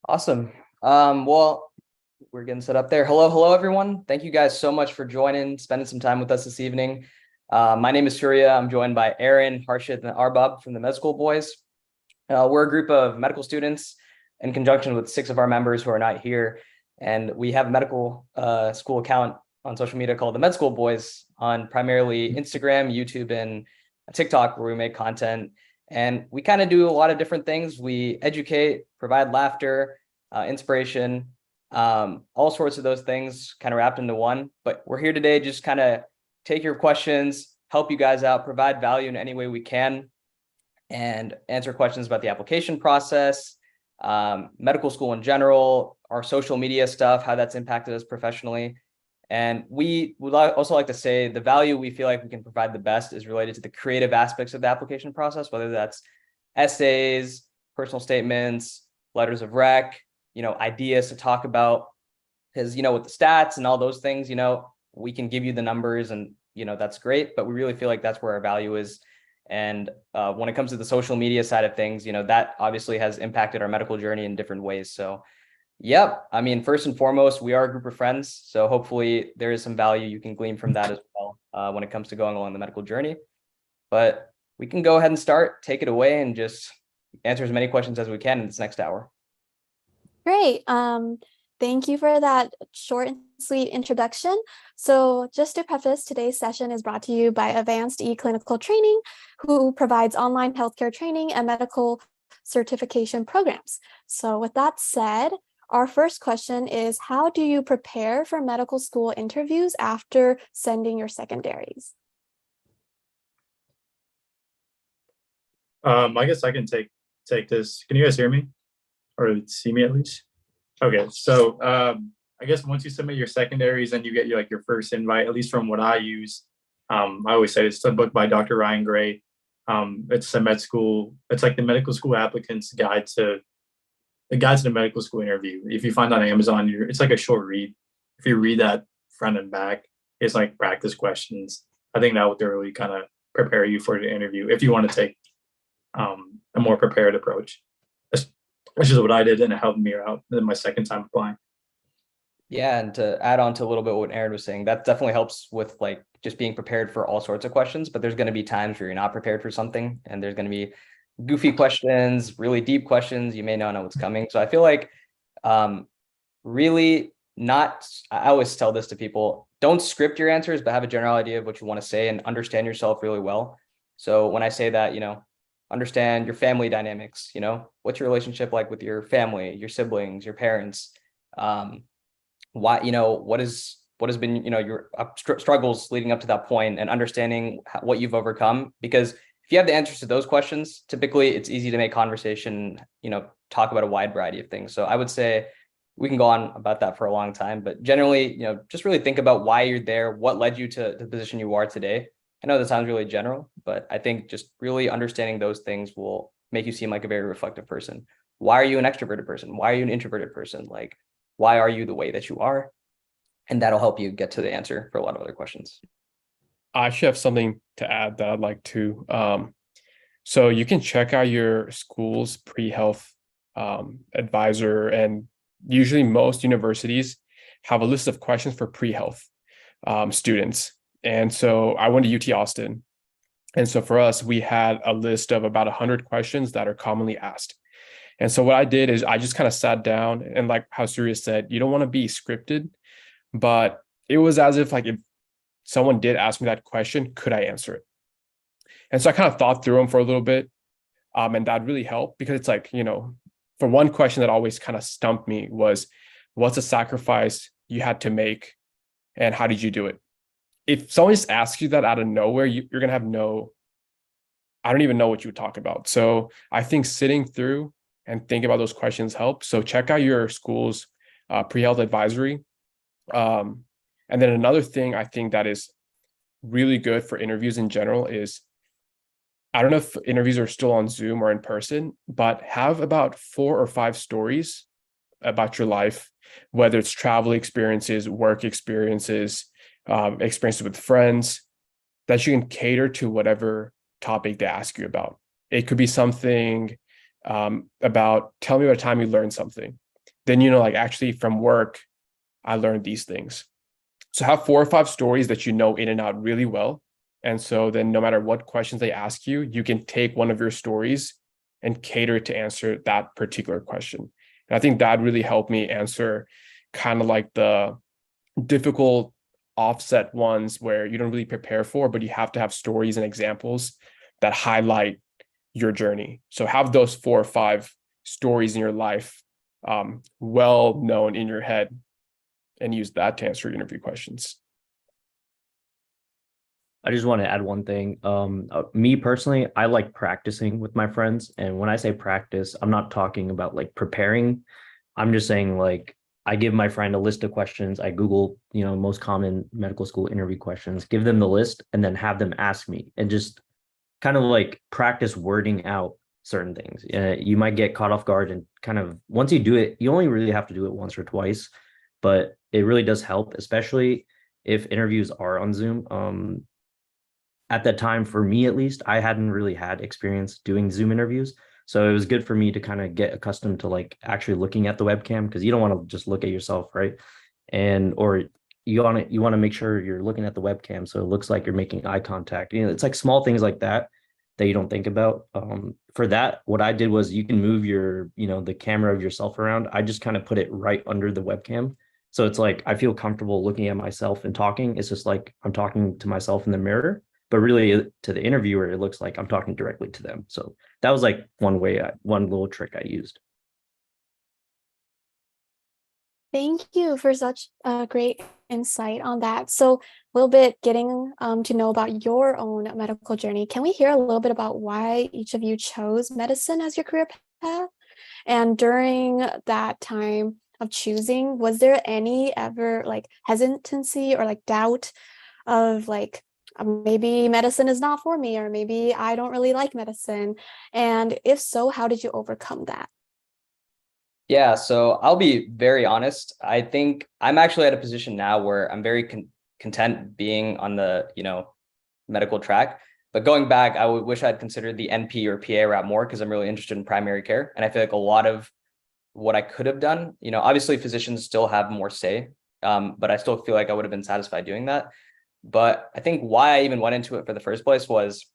Awesome. Well, we're getting set up there. Hello, everyone. Thank you guys so much for joining, spending some time with us this evening. My name is Surya. I'm joined by Aaron, Harshit, and Arbab from the MedSchoolBoiz. We're a group of medical students in conjunction with 6 of our members who are not here. And we have a medical school account on social media called the MedSchoolBoiz on primarily Instagram, YouTube, and TikTok, where we make content. And we kind of do a lot of different things. We educate, provide laughter, inspiration, all sorts of those things kind of wrapped into one. But we're here today just kind of take your questions, help you guys out, provide value in any way we can, and answer questions about the application process, medical school in general, our social media stuff, how that's impacted us professionally. And we would also like to say the value we feel like we can provide the best is related to the creative aspects of the application process, whether that's essays, personal statements, letters of rec, ideas to talk about. Because, with the stats and all those things, we can give you the numbers and, that's great, but we really feel like that's where our value is. And when it comes to the social media side of things, that obviously has impacted our medical journey in different ways. So yep. I mean, first and foremost, we are a group of friends. So hopefully there is some value you can glean from that as well when it comes to going along the medical journey. But we can go ahead and start, take it away, and just answer as many questions as we can in this next hour. Great. Thank you for that short and sweet introduction. So just to preface, today's session is brought to you by Advanced eClinical Training, who provides online healthcare training and medical certification programs. So with that said, our first question is, how do you prepare for medical school interviews after sending your secondaries? I guess I can take this. Can you guys hear me or see me at least? Okay, so I guess once you submit your secondaries and you get your first invite, at least from what I use, I always say it's a book by Dr. Ryan Gray. It's a med school. It's like the medical school applicant's guide to the medical school interview. If you find on Amazon, it's like a short read. If you read that front and back, it's like practice questions. I think that would really kind of prepare you for the interview if you want to take a more prepared approach. Which is what I did, and it helped me out in my second time applying. Yeah, and to add on to a little bit what Aaron was saying, that definitely helps with just being prepared for all sorts of questions, but there's going to be times where you're not prepared for something, and there's going to be goofy questions, really deep questions. You may not know what's coming. So I feel like really not, I always tell this to people, don't script your answers, but have a general idea of what you want to say and understand yourself really well. So when I say that, understand your family dynamics, what's your relationship like with your family, your siblings, your parents, why, what has been, your struggles leading up to that point, and understanding what you've overcome. Because if you have the answers to those questions, typically it's easy to make conversation, talk about a wide variety of things. So I would say we can go on about that for a long time, but generally, just really think about why you're there, what led you to the position you are today. I know that sounds really general, but I think just really understanding those things will make you seem like a very reflective person. Why are you an extroverted person? Why are you an introverted person? Why are you the way that you are? And that'll help you get to the answer for a lot of other questions. I actually have something to add that I'd like to. So you can check out your school's pre-health advisor, and usually most universities have a list of questions for pre-health students. And so I went to UT Austin. And so for us, we had a list of about 100 questions that are commonly asked. And so what I did is I just kind of sat down, and like how Surya said, you don't want to be scripted, but it was as if if someone did ask me that question, could I answer it? And so I kind of thought through them for a little bit. And that really helped, because it's for one question that always kind of stumped me was, what's a sacrifice you had to make and how did you do it? If someone just asks you that out of nowhere, you're going to have I don't even know what you would talk about. So I think sitting through and thinking about those questions help. So check out your school's pre-health advisory. And then another thing I think that is really good for interviews in general is, I don't know if interviews are still on Zoom or in person, but have about 4 or 5 stories about your life, whether it's travel experiences, work experiences, experiences with friends, that you can cater to whatever topic they ask you about. It could be something about, tell me about a time you learned something, then, like actually from work, I learned these things. So have 4 or 5 stories that you know in and out really well. And so then no matter what questions they ask you, you can take one of your stories and cater to answer that particular question. And I think that really helped me answer kind of like the difficult offset ones where you don't really prepare for, but you have to have stories and examples that highlight your journey. So have those 4 or 5 stories in your life well known in your head, and use that to answer interview questions. I just want to add one thing. Me personally, I like practicing with my friends. And when I say practice, I'm not talking about like preparing. I'm just saying like I give my friend a list of questions. I Google, most common medical school interview questions, give them the list, and then have them ask me and just kind of like practice wording out certain things. You might get caught off guard and kind of once you do it, you only really have to do it once or twice, but it really does help, especially if interviews are on Zoom. At that time, for me at least, I hadn't really had experience doing Zoom interviews. So it was good for me to kind of get accustomed to like actually looking at the webcam, because you don't want to just look at yourself, right? Or you want to make sure you're looking at the webcam so it looks like you're making eye contact. It's like small things like that you don't think about. For that, what I did was you can move the camera of yourself around. I just kind of put it right under the webcam. So it's like I feel comfortable looking at myself and talking. It's just like I'm talking to myself in the mirror. But really to the interviewer, it looks like I'm talking directly to them. So that was like one little trick I used. Thank you for such a great insight on that. So a little bit getting to know about your own medical journey. Can we hear a little bit about why each of you chose medicine as your career path? And during that time of choosing, was there any ever like hesitancy or like doubt of like, maybe medicine is not for me, or maybe I don't really like medicine? And if so, how did you overcome that? Yeah, so I'll be very honest. I think I'm actually at a position now where I'm very content being on the, medical track. But going back, I would wish I'd considered the NP or PA route more, because I'm really interested in primary care. And I feel like a lot of what I could have done, obviously physicians still have more say, but I still feel like I would have been satisfied doing that. But I think why I even went into it for the first place was,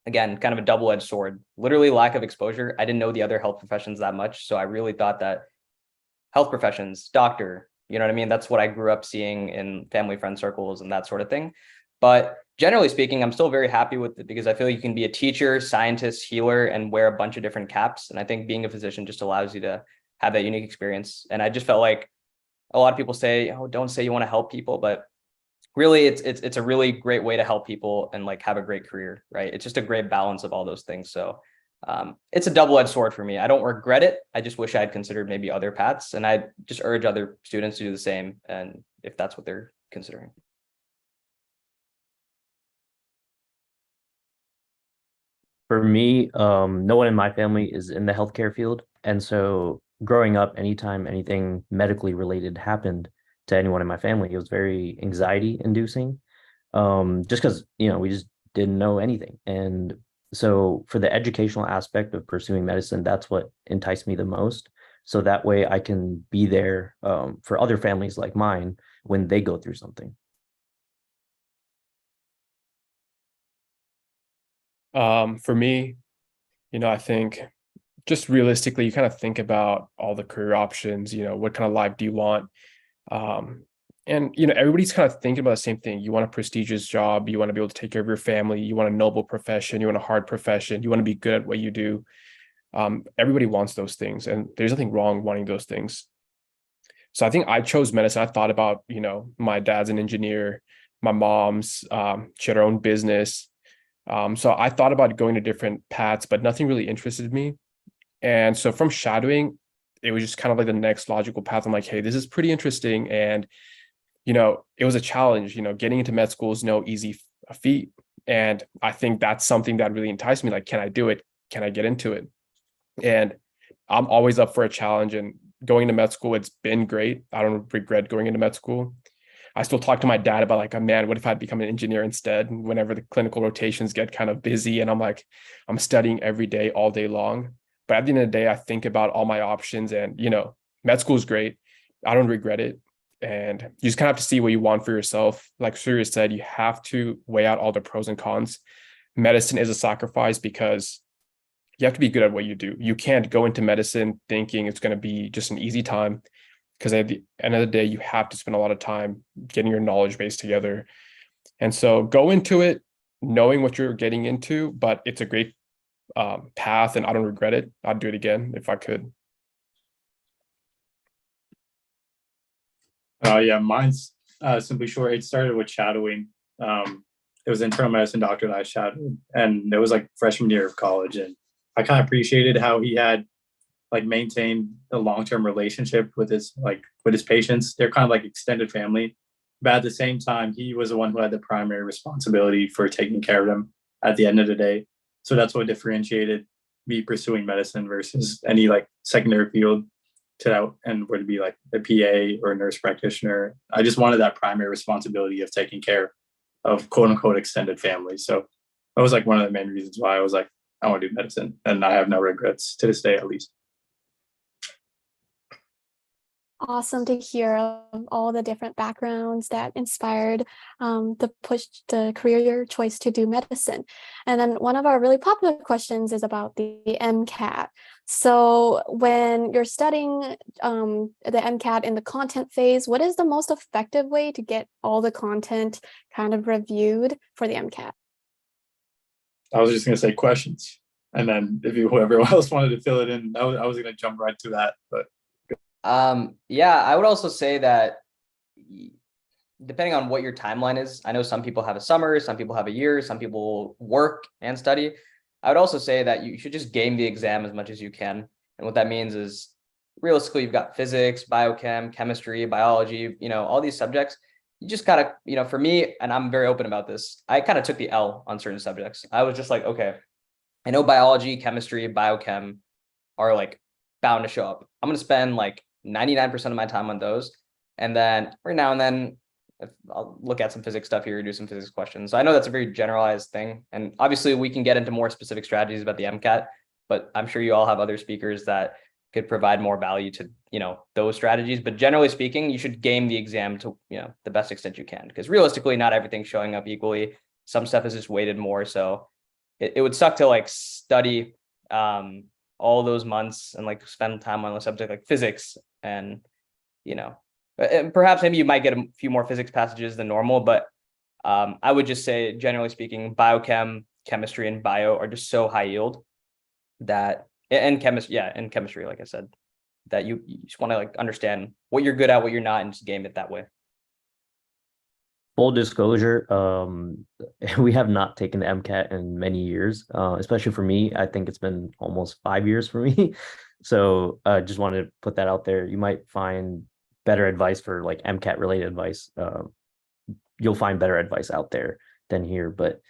again, kind of a double-edged sword, literally lack of exposure. I didn't know the other health professions that much. So I really thought that health professions, doctor, you know what I mean? That's what I grew up seeing in family friend circles and that sort of thing. But generally speaking, I'm still very happy with it, because I feel you can be a teacher, scientist, healer, and wear a bunch of different caps. And I think being a physician just allows you to have that unique experience. And I just felt like a lot of people say, oh, don't say you want to help people, but really it's a really great way to help people and like have a great career, right? It's just a great balance of all those things. So it's a double-edged sword for me. I don't regret it. I just wish I had considered maybe other paths, and I just urge other students to do the same, and if that's what they're considering. For me, no one in my family is in the healthcare field. And so growing up, anytime anything medically related happened to anyone in my family, it was very anxiety inducing. Just because, we just didn't know anything. And so for the educational aspect of pursuing medicine, that's what enticed me the most. So that way I can be there for other families like mine when they go through something. For me, I think just realistically, you kind of think about all the career options, what kind of life do you want? And everybody's kind of thinking about the same thing. You want a prestigious job, you want to be able to take care of your family, you want a noble profession, you want a hard profession, you want to be good at what you do. Everybody wants those things, and there's nothing wrong wanting those things. So I think I chose medicine. I thought about, my dad's an engineer, my mom's, she had her own business. So I thought about going to different paths, but nothing really interested me. And so from shadowing, it was just kind of like the next logical path. I'm like, hey, this is pretty interesting. And, it was a challenge, getting into med school is no easy feat. And I think that's something that really enticed me. Like, can I do it? Can I get into it? And I'm always up for a challenge, and going to med school, it's been great. I don't regret going into med school. I still talk to my dad about like, oh, man, what if I'd become an engineer instead? Whenever the clinical rotations get kind of busy and I'm like, I'm studying every day, all day long. But at the end of the day, I think about all my options, and, med school is great. I don't regret it. And you just kind of have to see what you want for yourself. Like Surya said, you have to weigh out all the pros and cons. Medicine is a sacrifice because you have to be good at what you do. You can't go into medicine thinking it's going to be just an easy time, because at the end of the day, you have to spend a lot of time getting your knowledge base together. And so go into it knowing what you're getting into, but it's a great path, and I don't regret it. I'd do it again if I could. Yeah, mine's simply short. It started with shadowing. It was internal medicine doctor that I shadowed, and it was like freshman year of college. And I kind of appreciated how he had like maintained a long-term relationship with his patients. They're kind of like extended family, but at the same time, he was the one who had the primary responsibility for taking care of them at the end of the day. So that's what differentiated me pursuing medicine versus any like secondary field and would be like a PA or a nurse practitioner. I just wanted that primary responsibility of taking care of quote unquote extended family. So that was like one of the main reasons why I was like, I want to do medicine, and I have no regrets to this day, at least. Awesome to hear of all the different backgrounds that inspired the career choice to do medicine. And then one of our really popular questions is about the MCAT. So when you're studying the MCAT in the content phase, what is the most effective way to get all the content kind of reviewed for the MCAT? I was just going to say questions. And then if whoever else wanted to fill it in, I was going to jump right to that. But yeah, I would also say that depending on what your timeline is, I know some people have a summer, some people have a year, some people work and study. I would also say that you should just game the exam as much as you can. And what that means is realistically, you've got physics, biochem, chemistry, biology, all these subjects. You just gotta, for me, and I'm very open about this, I kind of took the L on certain subjects. I was just like, okay, I know biology, chemistry, biochem are like bound to show up. I'm going to spend like 99% of my time on those. And then every now and then I'll look at some physics stuff here, do some physics questions. So I know that's a very generalized thing. And obviously we can get into more specific strategies about the MCAT, but I'm sure you all have other speakers that could provide more value to, those strategies. But generally speaking, you should game the exam to, the best extent you can, because realistically, not everything's showing up equally. Some stuff is just weighted more. So it would suck to like study all those months and like spend time on a subject like physics and perhaps maybe you might get a few more physics passages than normal, but I would just say, generally speaking, biochem, chemistry, and bio are just so high yield that, and chemistry, like I said, that you just want to like understand what you're good at, what you're not, and just game it that way. Full disclosure, we have not taken the MCAT in many years, especially for me. I think it's been almost 5 years for me. So just wanted to put that out there. You might find better advice for like MCAT related advice. You'll find better advice out there than here, but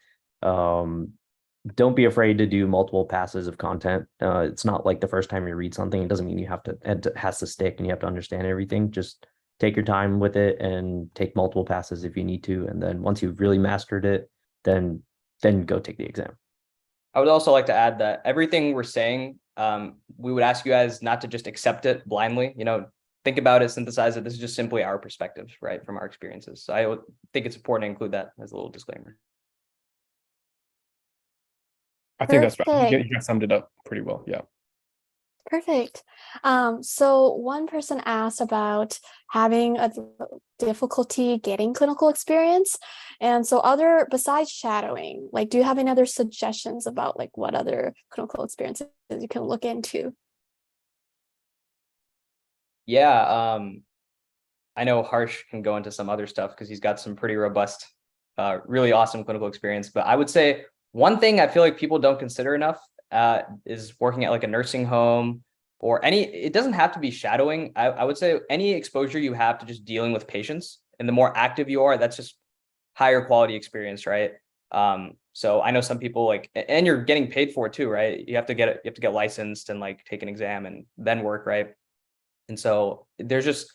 don't be afraid to do multiple passes of content. It's not like the first time you read something, it doesn't mean it has to stick and you have to understand everything. Just take your time with it and take multiple passes if you need to. And then once you've really mastered it, then go take the exam. I would also like to add that everything we're saying, we would ask you guys not to just accept it blindly, think about it, synthesize it. This is just simply our perspectives, right, from our experiences. So I would think it's important to include that as a little disclaimer. I think that's right. You guys summed it up pretty well. Yeah. Perfect. So one person asked about having a difficulty getting clinical experience. And so besides shadowing, like, do you have any other suggestions about like what other clinical experiences you can look into? Yeah. I know Harsh can go into some other stuff because he's got some pretty robust, really awesome clinical experience. But I would say one thing I feel like people don't consider enough is working at like a nursing home or it doesn't have to be shadowing. I would say any exposure you have to just dealing with patients, and the more active you are, that's just higher quality experience, right? So I know some people and you're getting paid for it too, right? You have to get licensed and like take an exam and then work, right? And so there's just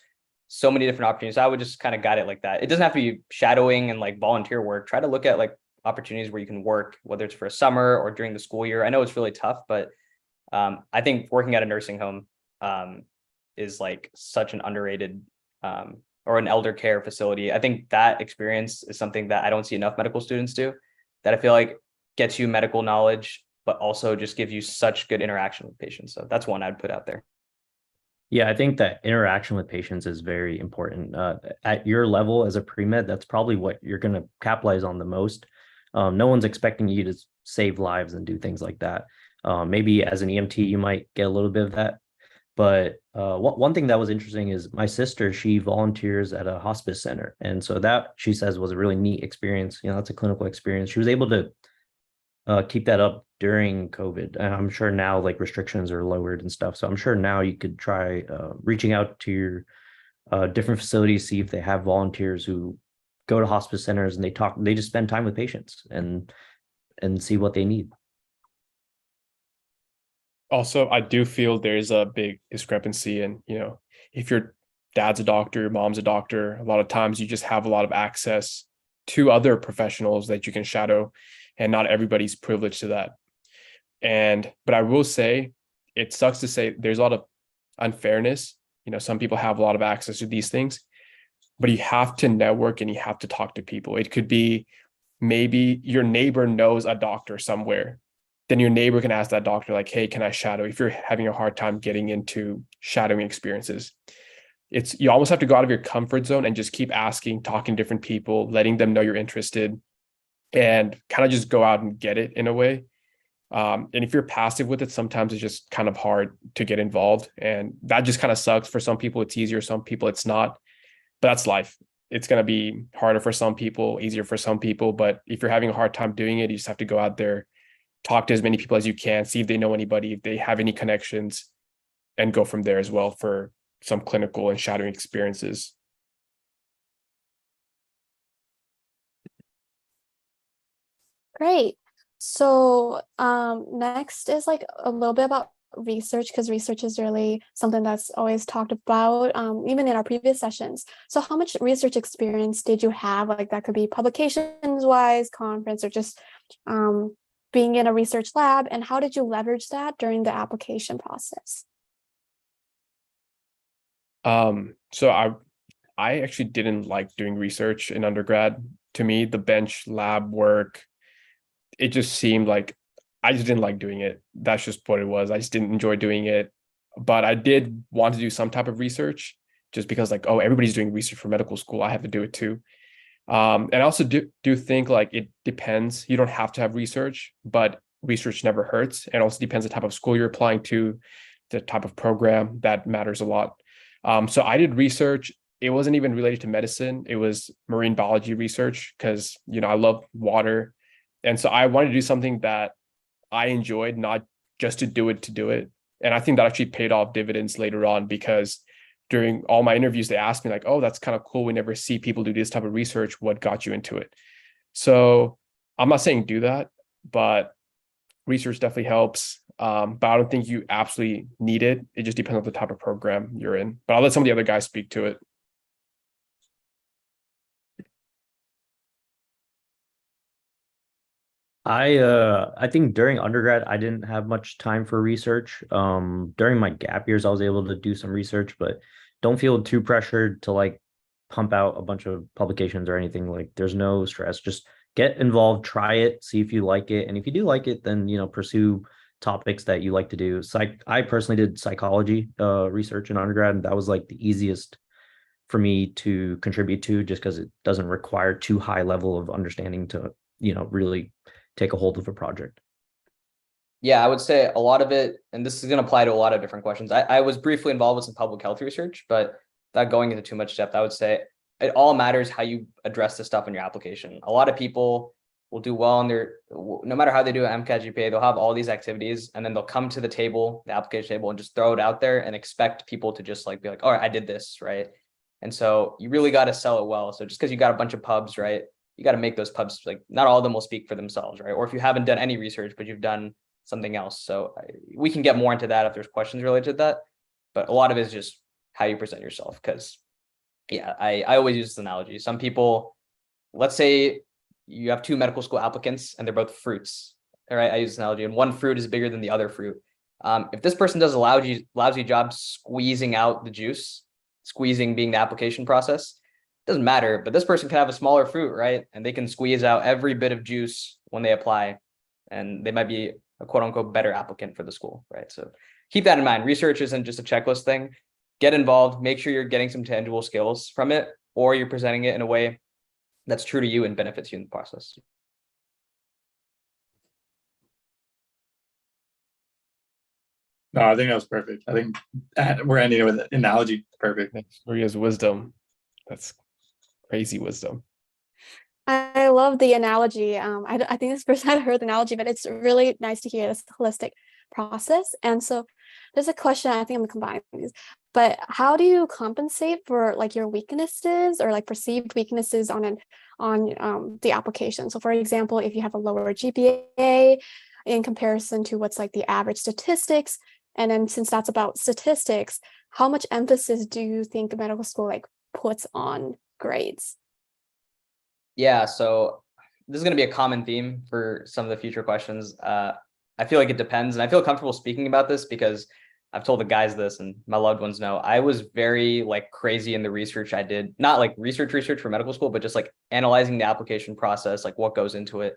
so many different opportunities. I would just kind of guide it like that. It doesn't have to be shadowing and like volunteer work. Try to look at like opportunities where you can work, whether it's for a summer or during the school year. I know it's really tough, but I think working at a nursing home is like such an underrated or an elder care facility. I think that experience is something that I don't see enough medical students do, that I feel like gets you medical knowledge, but also just gives you such good interaction with patients. So that's one I'd put out there. Yeah, I think that interaction with patients is very important. At your level as a pre-med, that's probably what you're going to capitalize on the most. No one's expecting you to save lives and do things like that. Maybe as an EMT, you might get a little bit of that. But one thing that was interesting is my sister, she volunteers at a hospice center. And so that, she says, was a really neat experience. You know, that's a clinical experience. She was able to keep that up during COVID. And I'm sure now like restrictions are lowered and stuff. So I'm sure now you could try reaching out to your different facilities, see if they have volunteers who go to hospice centers and they just spend time with patients and see what they need. Also, I do feel there's a big discrepancy in, you know, if your dad's a doctor, your mom's a doctor, a lot of times you just have a lot of access to other professionals that you can shadow, and not everybody's privileged to that. But I will say, it sucks to say there's a lot of unfairness. You know, some people have a lot of access to these things, but you have to network and you have to talk to people. It could be maybe your neighbor knows a doctor somewhere. Then your neighbor can ask that doctor, like, hey, can I shadow? If you're having a hard time getting into shadowing experiences, you almost have to go out of your comfort zone and just keep asking, talking to different people, letting them know you're interested, and kind of just go out and get it in a way. And if you're passive with it, sometimes it's just kind of hard to get involved. And that just kind of sucks. For some people, it's easier. Some people, it's not. But that's life. It's going to be harder for some people, easier for some people. But if you're having a hard time doing it, you just have to go out there, talk to as many people as you can, see if they know anybody, if they have any connections, and go from there as well for some clinical and shadowing experiences. Great. So next is like a little bit about research, because research is really something that's always talked about, even in our previous sessions. So how much research experience did you have? Like that could be publications wise, conference, or just being in a research lab, and how did you leverage that during the application process? So I actually didn't like doing research in undergrad. To me, the bench lab work, it just seemed like I just didn't like doing it. That's just what it was. I just didn't enjoy doing it. But I did want to do some type of research, just because like, oh, everybody's doing research for medical school, I have to do it too. And I also do think like it depends. You don't have to have research, but research never hurts. And also depends the type of school you're applying to, the type of program that matters a lot. So I did research. It wasn't even related to medicine. It was marine biology research, because, you know, I love water. And so I wanted to do something that I enjoyed, not just to do it. And I think that actually paid off dividends later on, because during all my interviews, they asked me like, oh, that's kind of cool. We never see people do this type of research. What got you into it? So I'm not saying do that, but research definitely helps. But I don't think you absolutely need it. It just depends on the type of program you're in. But I'll let some of the other guys speak to it. I think during undergrad I didn't have much time for research. During my gap years I was able to do some research, but don't feel too pressured to like pump out a bunch of publications or anything. Like there's no stress. Just get involved, try it, see if you like it. And if you do like it, then pursue topics that you like to do. I personally did psychology research in undergrad, and that was like the easiest for me to contribute to, just because it doesn't require too high level of understanding to, really take a hold of a project. Yeah, I would say a lot of it, and this is going to apply to a lot of different questions. I was briefly involved with some public health research, but without going into too much depth, I would say it all matters how you address this stuff in your application. A lot of people will do well on no matter how they do an MCAT GPA, they'll have all these activities, and then they'll come to the table, the application table, and just throw it out there and expect people to just like be like, all right, I did this, right? And so you really got to sell it well. So just because you got a bunch of pubs, right, you got to make those pubs, like not all of them will speak for themselves, right? Or if you haven't done any research, but you've done something else. So we can get more into that if there's questions related to that. But a lot of it is just how you present yourself. Because yeah, I always use this analogy. Some people, let's say you have two medical school applicants and they're both fruits. All right, I use this analogy, and one fruit is bigger than the other fruit. If this person does a lousy job squeezing out the juice, squeezing being the application process, doesn't matter, but this person can have a smaller fruit, right? And they can squeeze out every bit of juice when they apply, and they might be a quote unquote better applicant for the school, right? So keep that in mind. Research isn't just a checklist thing. Get involved, make sure you're getting some tangible skills from it, or you're presenting it in a way that's true to you and benefits you in the process. No, I think that was perfect. I think we're ending with an analogy. Perfect. Maria's wisdom. That's crazy wisdom. I love the analogy. I think this person had heard the analogy, but it's really nice to hear this holistic process. And so there's a question, I think I'm combining these, but how do you compensate for like your weaknesses or like perceived weaknesses on the application? So for example, if you have a lower GPA in comparison to what's like the average statistics, and then since that's about statistics, how much emphasis do you think medical school like puts on grades? Yeah, so this is going to be a common theme for some of the future questions. I feel like it depends, and I feel comfortable speaking about this because I've told the guys this, and my loved ones know. I was very like crazy in the research I did, not like research for medical school, but just like analyzing the application process, like what goes into it.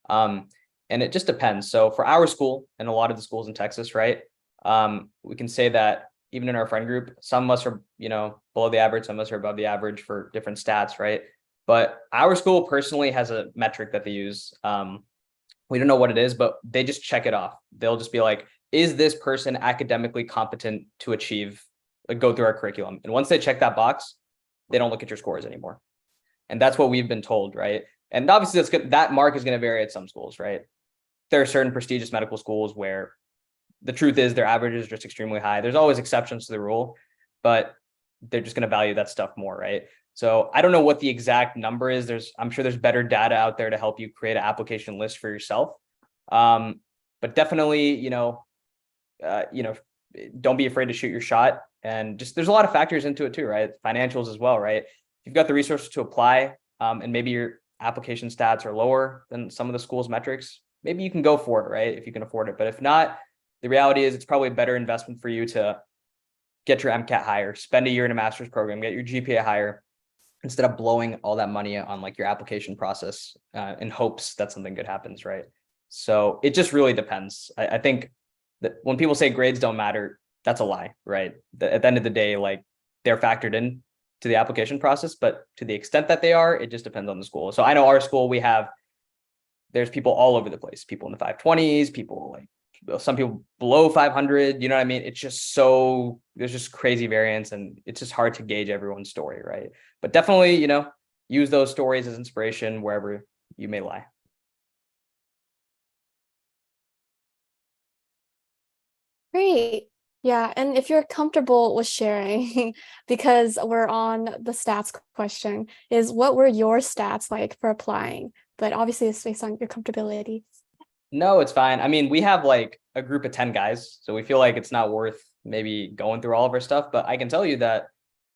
And it just depends. So for our school and a lot of the schools in Texas, right, we can say that even in our friend group, some of us are, below the average, some of us are above the average for different stats, right? But our school personally has a metric that they use. We don't know what it is, but they just check it off. They'll just be like, is this person academically competent to achieve, like go through our curriculum? And once they check that box, they don't look at your scores anymore. And that's what we've been told, right? And obviously that's good. That mark is going to vary at some schools, right? There are certain prestigious medical schools where the truth is their average is just extremely high. There's always exceptions to the rule, but they're just going to value that stuff more, right? So I don't know what the exact number is. I'm sure there's better data out there to help you create an application list for yourself. But definitely, don't be afraid to shoot your shot. And just there's a lot of factors into it too, right? Financials as well, right? If you've got the resources to apply, and maybe your application stats are lower than some of the school's metrics, maybe you can go for it, right? If you can afford it. But if not, the reality is it's probably a better investment for you to get your MCAT higher, spend a year in a master's program, get your GPA higher, instead of blowing all that money on like your application process in hopes that something good happens, right? So it just really depends. I think that when people say grades don't matter, that's a lie, right? At the end of the day, like they're factored in to the application process, but to the extent that they are, it just depends on the school. So I know our school, there's people all over the place, people in the 520s, people like some people below 500, you know what I mean? It's just there's just crazy variance, and it's just hard to gauge everyone's story, right? But definitely, use those stories as inspiration wherever you may lie. Great. Yeah, and if you're comfortable with sharing, because we're on the stats question, is what were your stats like for applying? But obviously it's based on your comfortability. No, it's fine. I mean, we have like a group of 10 guys, so we feel like it's not worth maybe going through all of our stuff. But I can tell you that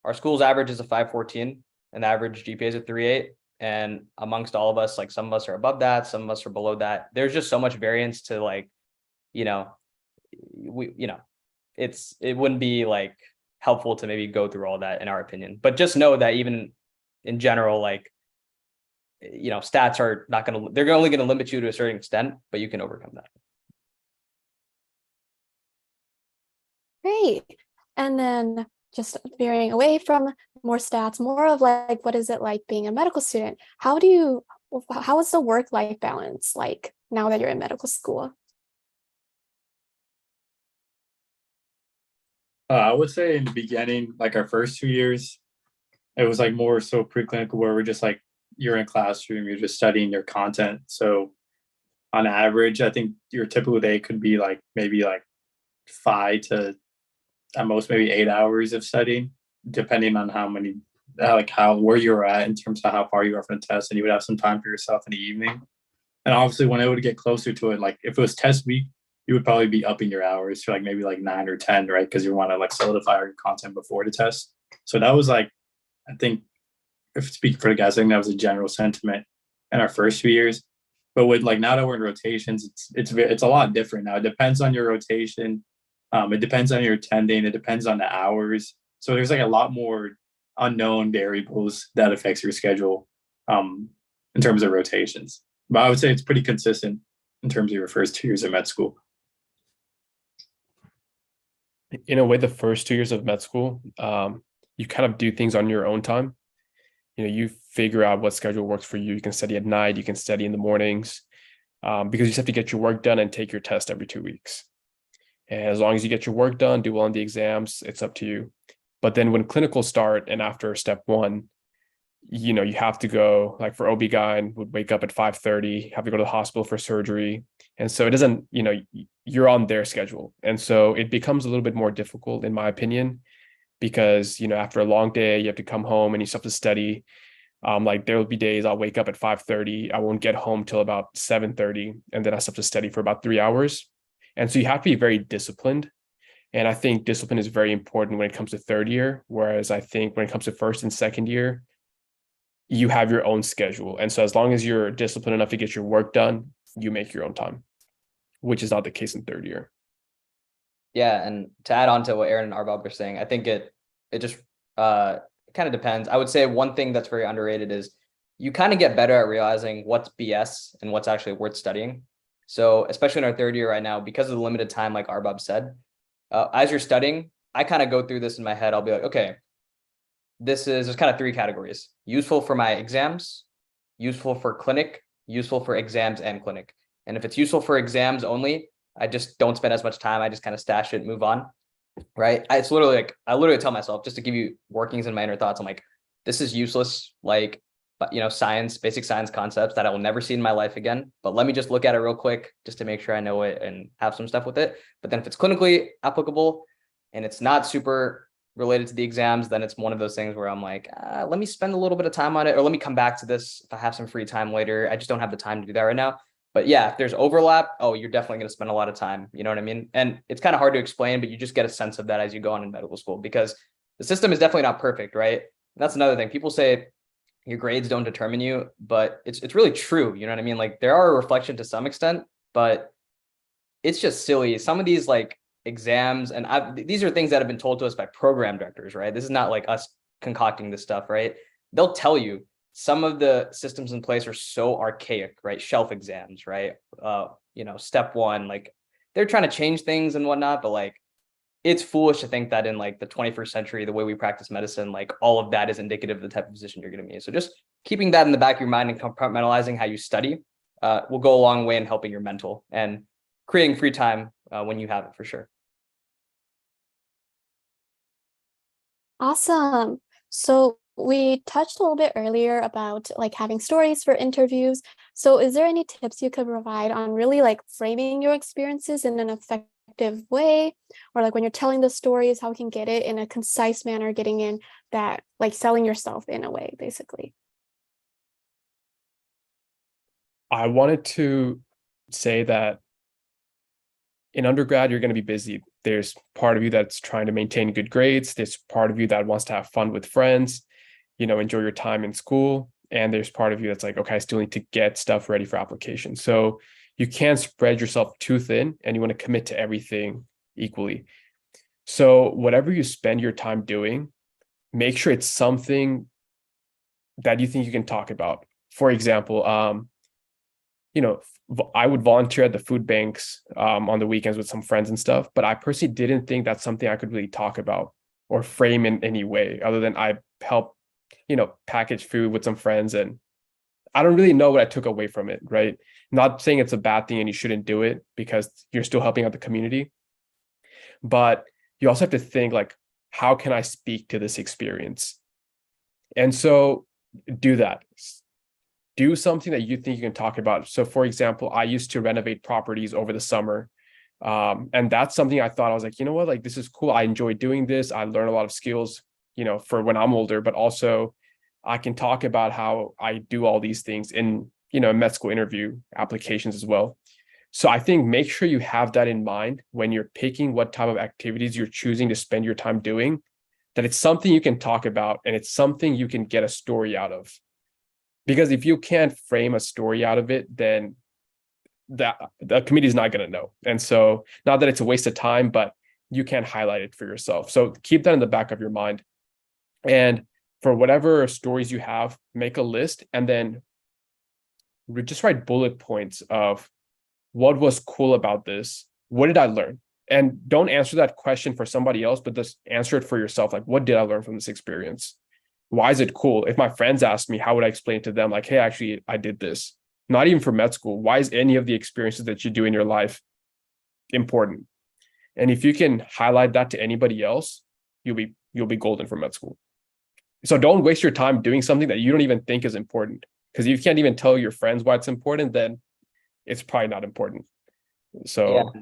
our school's average is a 514 and the average GPA is a 3.8. And amongst all of us, like some of us are above that, some of us are below that. There's just so much variance to like, it wouldn't be like helpful to maybe go through all that in our opinion. But just know that even in general, like, stats are they're only going to limit you to a certain extent, but you can overcome that. Great. And then just veering away from more stats, more of like, what is it like being a medical student? How is the work-life balance like now that you're in medical school? I would say in the beginning, like our first 2 years, it was like more so preclinical where we're just like, you're in a classroom, you're just studying your content. So on average, I think your typical day could be like maybe like 5 to at most maybe 8 hours of studying, depending on where you're at in terms of how far you are from the test. And you would have some time for yourself in the evening. And obviously when it would get closer to it, like if it was test week, you would probably be upping your hours to like maybe like 9 or 10, right? Because you want to like solidify your content before the test. So that was like, I think, if speaking for the guys, I think that was a general sentiment in our first few years. But with like now that we're in rotations, it's a lot different now. It depends on your rotation. It depends on your attending. It depends on the hours. So there's like a lot more unknown variables that affects your schedule in terms of rotations. But I would say it's pretty consistent in terms of your first 2 years of med school. In a way, the first 2 years of med school, you kind of do things on your own time. You figure out what schedule works for you. You can study at night, you can study in the mornings, because you just have to get your work done and take your test every 2 weeks. And as long as you get your work done, do well on the exams, it's up to you. But then when clinicals start and after step 1, you have to go, like for OB-GYN, would wake up at 5:30, have to go to the hospital for surgery. And so it doesn't, you're on their schedule. And so it becomes a little bit more difficult, in my opinion, because, after a long day, you have to come home and you still have to study. Like there will be days I'll wake up at 5:30, I won't get home till about 7:30, and then I still have to study for about 3 hours. And so you have to be very disciplined. And I think discipline is very important when it comes to third year, whereas I think when it comes to first and second year, you have your own schedule. And so as long as you're disciplined enough to get your work done, you make your own time, which is not the case in third year. Yeah, and to add on to what Aaron and Arbab were saying, I think it just kind of depends. I would say one thing that's very underrated is you kind of get better at realizing what's BS and what's actually worth studying. So especially in our third year right now, because of the limited time, like Arbab said, as you're studying, I kind of go through this in my head. I'll be like, okay, there's kind of 3 categories: useful for my exams, useful for clinic, useful for exams and clinic. And if it's useful for exams only, I just don't spend as much time. I just kind of stash it and move on. Right. It's literally like, I literally tell myself, just to give you workings in my inner thoughts, I'm like, this is useless, like, science, basic science concepts that I will never see in my life again. But let me just look at it real quick just to make sure I know it and have some stuff with it. But then if it's clinically applicable and it's not super related to the exams, then it's one of those things where I'm like, let me spend a little bit of time on it, or let me come back to this if I have some free time later. I just don't have the time to do that right now. But yeah, if there's overlap, you're definitely going to spend a lot of time. You know what I mean? And it's kind of hard to explain, but you just get a sense of that as you go on in medical school, because the system is definitely not perfect, right? And that's another thing. People say your grades don't determine you, but it's really true. You know what I mean? Like there are a reflection to some extent, but it's just silly. Some of these like exams, and these are things that have been told to us by program directors, right? This is not like us concocting this stuff, right? They'll tell you some of the systems in place are so archaic, right? Shelf exams, right? Step 1, like they're trying to change things and whatnot, but like it's foolish to think that in like the 21st century, the way we practice medicine, like all of that is indicative of the type of physician you're going to be. So just keeping that in the back of your mind and compartmentalizing how you study will go a long way in helping your mental and creating free time when you have it, for sure. Awesome. So we touched a little bit earlier about like having stories for interviews. So is there any tips you could provide on really like framing your experiences in an effective way, or like when you're telling the stories, how we can get it in a concise manner, getting in that like selling yourself in a way, basically? I wanted to say that in undergrad, you're going to be busy. There's part of you that's trying to maintain good grades. There's part of you that wants to have fun with friends, enjoy your time in school. And there's part of you that's like, okay, I still need to get stuff ready for application. So you can't spread yourself too thin, and you want to commit to everything equally. So whatever you spend your time doing, make sure it's something that you think you can talk about. For example, I would volunteer at the food banks on the weekends with some friends and stuff, but I personally didn't think that's something I could really talk about or frame in any way other than I help, package food with some friends. And I don't really know what I took away from it, right? Not saying it's a bad thing and you shouldn't do it because you're still helping out the community. But you also have to think like, how can I speak to this experience? And so do that. Do something that you think you can talk about. So for example, I used to renovate properties over the summer. And that's something I thought, I was like, you know what, like this is cool. I enjoy doing this. I learn a lot of skills, for when I'm older, but also I can talk about how I do all these things in, med school interview applications as well. So I think make sure you have that in mind when you're picking what type of activities you're choosing to spend your time doing, that it's something you can talk about and it's something you can get a story out of. Because if you can't frame a story out of it, then the committee is not going to know. And so not that it's a waste of time, but you can't highlight it for yourself. So keep that in the back of your mind. And for whatever stories you have, make a list and then just write bullet points of what was cool about this. What did I learn? And don't answer that question for somebody else, but just answer it for yourself. Like, what did I learn from this experience? Why is it cool? If my friends ask me, how would I explain it to them? Like, hey, actually, I did this. Not even for med school. Why is any of the experiences that you do in your life important? And if you can highlight that to anybody else, you'll be golden for med school. So don't waste your time doing something that you don't even think is important. Because if you can't even tell your friends why it's important, then it's probably not important. So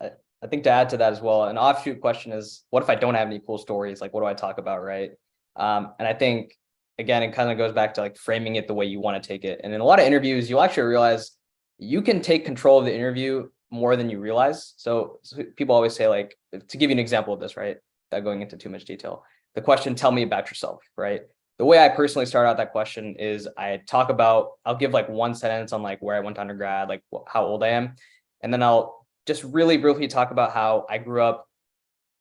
yeah, I think to add to that as well, an offshoot question is, what if I don't have any cool stories? Like, what do I talk about, right? And I think, again, it kind of goes back to like framing it the way you want to take it. And in a lot of interviews, you'll actually realize you can take control of the interview more than you realize. So people always say, like, to give you an example of this, right, without going into too much detail, the question, tell me about yourself, right? The way I personally start out that question is I'll give like one sentence on like where I went to undergrad, like how old I am. And then I'll just really briefly talk about how I grew up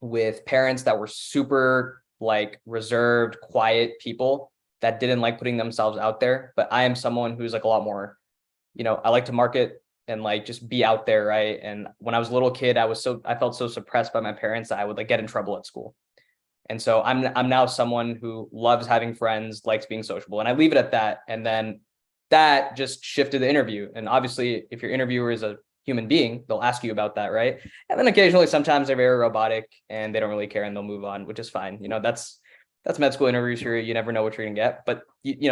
with parents that were super like reserved, quiet people that didn't like putting themselves out there. But I am someone who's like a lot more, I like to market and like just be out there, right? And when I was a little kid, I felt so suppressed by my parents that I would like get in trouble at school. And so I'm now someone who loves having friends, likes being sociable, and I leave it at that. And then that just shifted the interview. And obviously, if your interviewer is a human being, they'll ask you about that, right? And then occasionally, sometimes they're very robotic and they don't really care and they'll move on, which is fine. That's med school interviews here. You never know what you're gonna get, but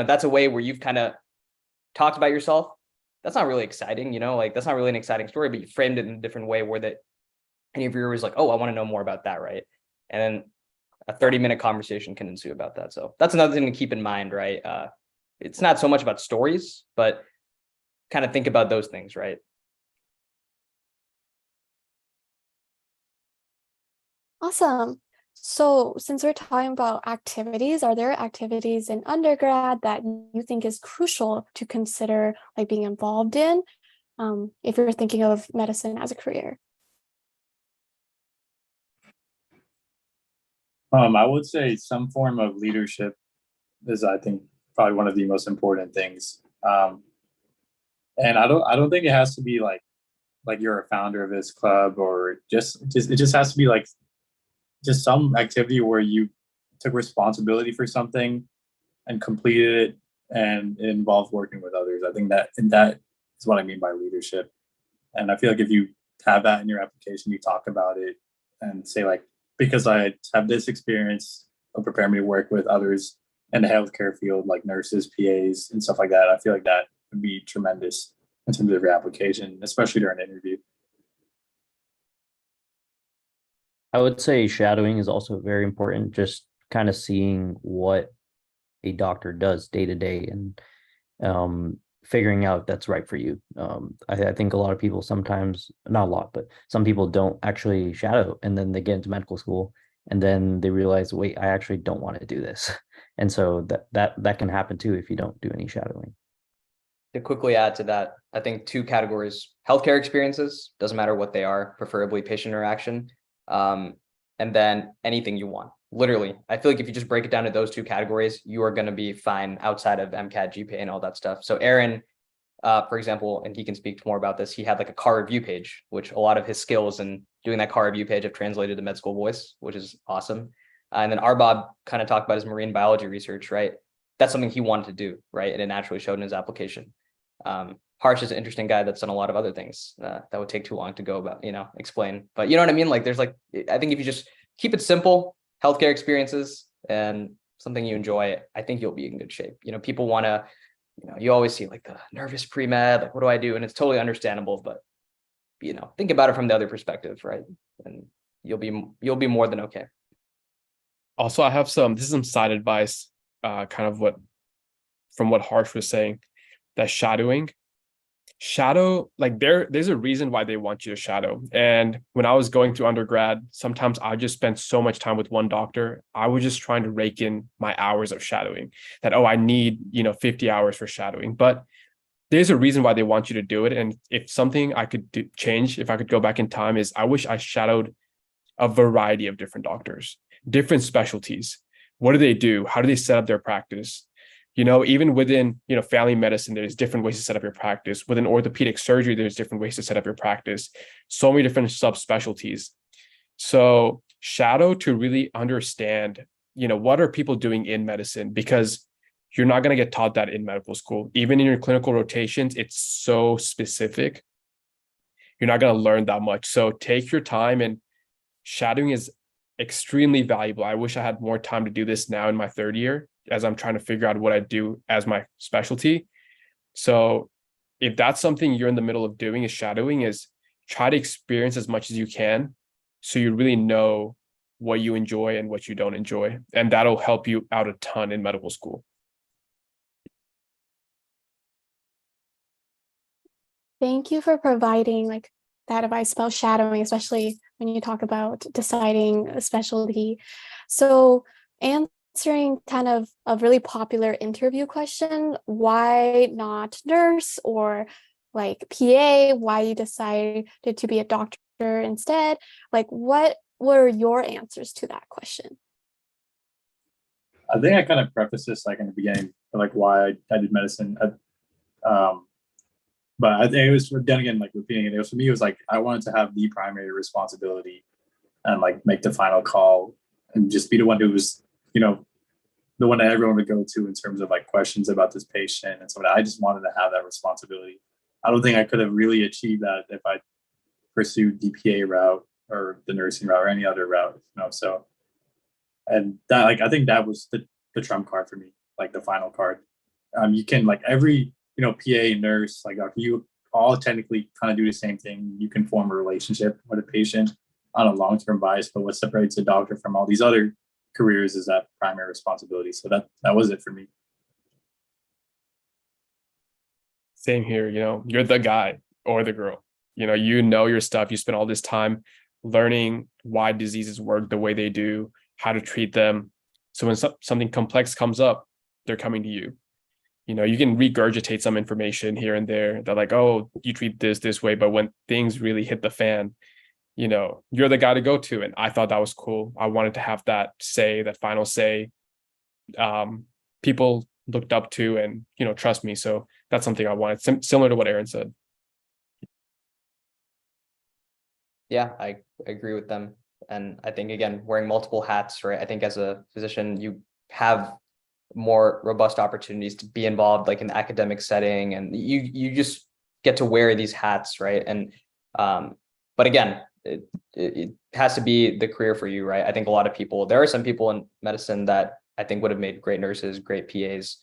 that's a way where you've kind of talked about yourself. That's not really exciting, like that's not really an exciting story, but you framed it in a different way where that interviewer is like, oh, I want to know more about that, right? And then a 30-minute conversation can ensue about that. So that's another thing to keep in mind, right? It's not so much about stories, but kind of think about those things, right? Awesome. So since we're talking about activities, are there activities in undergrad that you think is crucial to consider like being involved in if you're thinking of medicine as a career? I would say some form of leadership is, I think, probably one of the most important things. And I don't think it has to be like you're a founder of this club, or just it just has to be like just some activity where you took responsibility for something and completed it, and it involves working with others. I think that is what I mean by leadership. And I feel like if you have that in your application, you talk about it and say like, because I have this experience, it'll prepare me to work with others in the healthcare field, like nurses, PAs, and stuff like that. I feel like that would be tremendous in terms of your application, especially during an interview. I would say shadowing is also very important, just kind of seeing what a doctor does day to day and figuring out if that's right for you. I think a lot of people sometimes, not a lot, but some people don't actually shadow, and then they get into medical school and then they realize, wait, I actually don't want to do this. And so that can happen too if you don't do any shadowing. To quickly add to that, I think 2 categories: healthcare experiences, doesn't matter what they are, preferably patient interaction, and then anything you want. Literally, I feel like if you just break it down to those 2 categories, you are going to be fine outside of MCAT, GPA, and all that stuff. So Aaron, for example, and he can speak more about this, he had like a car review page, which a lot of his skills in doing that car review page have translated to MedSchoolBoiz, which is awesome. And then Arbob kind of talked about his marine biology research, right? That's something he wanted to do, right? And it naturally showed in his application. Harsh is an interesting guy that's done a lot of other things that would take too long to go about, explain. But you know what I mean? Like there's like, I think if you just keep it simple, healthcare experiences and something you enjoy, I think you'll be in good shape. People want to, you always see like the nervous pre-med, like what do I do? And it's totally understandable, but think about it from the other perspective, right? And you'll be more than okay. Also, I have this is some side advice, kind of from what Harsh was saying, that shadow, like there's a reason why they want you to shadow. And when I was going through undergrad, sometimes I just spent so much time with one doctor. I was just trying to rake in my hours of shadowing that, I need, 50 hours for shadowing. But there's a reason why they want you to do it. And if something I could change, if I could go back in time, is I wish I shadowed a variety of different doctors, different specialties. What do they do? How do they set up their practice? Even within, family medicine, there's different ways to set up your practice. Within orthopedic surgery, there's different ways to set up your practice. So many different subspecialties. So shadow to really understand, what are people doing in medicine? Because you're not going to get taught that in medical school. Even in your clinical rotations, it's so specific. You're not going to learn that much. So take your time, and shadowing is extremely valuable. I wish I had more time to do this now in my third year as I'm trying to figure out what I do as my specialty. So if that's something you're in the middle of doing, is shadowing, is try to experience as much as you can so you really know what you enjoy and what you don't enjoy. And that'll help you out a ton in medical school. Thank you for providing like that advice about shadowing, especially when you talk about deciding a specialty. So answering kind of a really popular interview question, why not nurse or like PA, why you decided to be a doctor instead? Like, what were your answers to that question? I think I kind of prefaced this like in the beginning, like why I did medicine. But I think it was, then again, like repeating it, for me, it was like I wanted to have the primary responsibility and like make the final call and just be the one who was, the one that everyone would go to in terms of like questions about this patient and so on. I just wanted to have that responsibility. I don't think I could have really achieved that if I pursued the PA route or the nursing route or any other route, so. And that, like, I think that was the trump card for me, like the final card. You can like every, PA, nurse, like you all technically kind of do the same thing. You can form a relationship with a patient on a long-term bias, but what separates a doctor from all these other careers is that primary responsibility. So that was it for me. Same here, you're the guy or the girl, your stuff. You spend all this time learning why diseases work the way they do, how to treat them. So when something complex comes up, they're coming to you. You can regurgitate some information here and there that like, oh, you treat this way. But when things really hit the fan, you're the guy to go to. And I thought that was cool. I wanted to have that say, that final say. People looked up to and, trust me. So that's something I wanted, similar to what Aaron said. Yeah, I agree with them. And I think, again, wearing multiple hats, right? I think as a physician, you have more robust opportunities to be involved like in the academic setting, and you just get to wear these hats, right? And but again, it has to be the career for you, right? I think a lot of people, there are some people in medicine that I think would have made great nurses, great PAs,